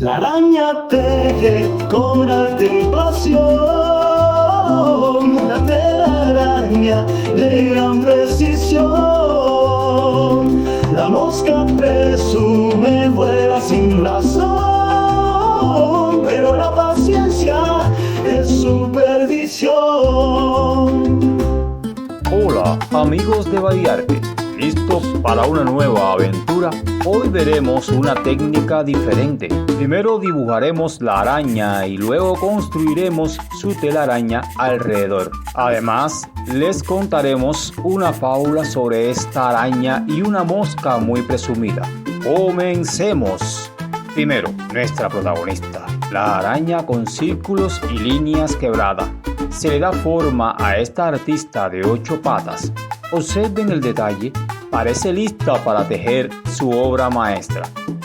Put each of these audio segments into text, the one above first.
La araña teje con arte y pasión, la telaraña de gran precisión. La mosca presume vuela sin razón, pero la paciencia es su perdición. Hola amigos de Variarte, ¿listos para una nueva aventura? Hoy veremos una técnica diferente. Primero dibujaremos la araña y luego construiremos su telaraña alrededor. Además, les contaremos una fábula sobre esta araña y una mosca muy presumida. ¡Comencemos! Primero, nuestra protagonista, la araña con círculos y líneas quebradas. Se le da forma a esta artista de 8 patas. Observen el detalle, parece lista para tejer su obra maestra.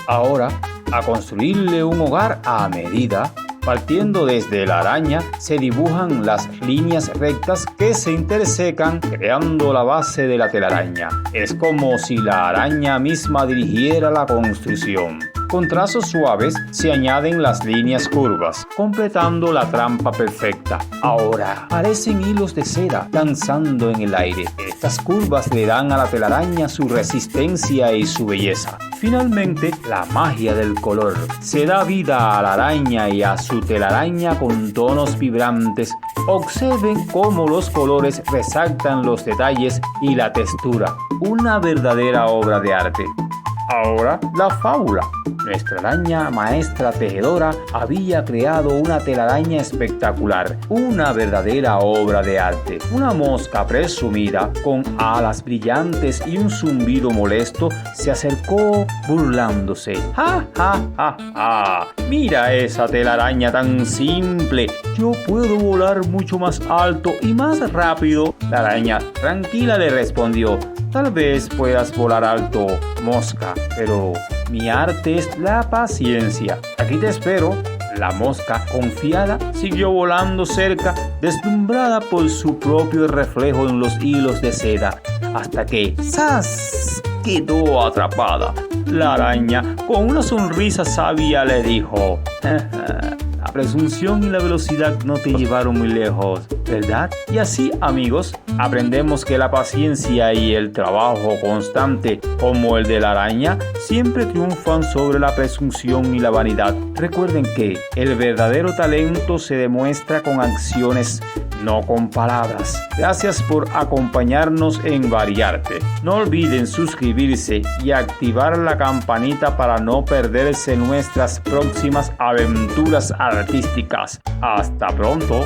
Ahora, a construirle un hogar a medida. Partiendo desde la araña, se dibujan las líneas rectas que se intersecan creando la base de la telaraña. Es como si la araña misma dirigiera la construcción. Con trazos suaves se añaden las líneas curvas, completando la trampa perfecta. Ahora parecen hilos de seda danzando en el aire. Estas curvas le dan a la telaraña su resistencia y su belleza. Finalmente, la magia del color. Se da vida a la araña y a su telaraña con tonos vibrantes. Observen cómo los colores resaltan los detalles y la textura. Una verdadera obra de arte. Ahora, la fábula. Nuestra araña maestra tejedora había creado una telaraña espectacular, una verdadera obra de arte. Una mosca presumida, con alas brillantes y un zumbido molesto, se acercó burlándose. ¡Ja, ja, ja, ja! ¡Mira esa telaraña tan simple! Yo puedo volar mucho más alto y más rápido. La araña tranquila le respondió: tal vez puedas volar alto, mosca, pero mi arte es la paciencia. Aquí te espero. La mosca, confiada, siguió volando cerca, deslumbrada por su propio reflejo en los hilos de seda, hasta que ¡zas!, quedó atrapada. La araña, con una sonrisa sabia, le dijo: la presunción y la velocidad no te llevaron muy lejos, ¿verdad? Y así, amigos, aprendemos que la paciencia y el trabajo constante, como el de la araña, siempre triunfan sobre la presunción y la vanidad. Recuerden que el verdadero talento se demuestra con acciones, no con palabras. Gracias por acompañarnos en Variarte. No olviden suscribirse y activar la campanita para no perderse nuestras próximas aventuras artísticas. ¡Hasta pronto!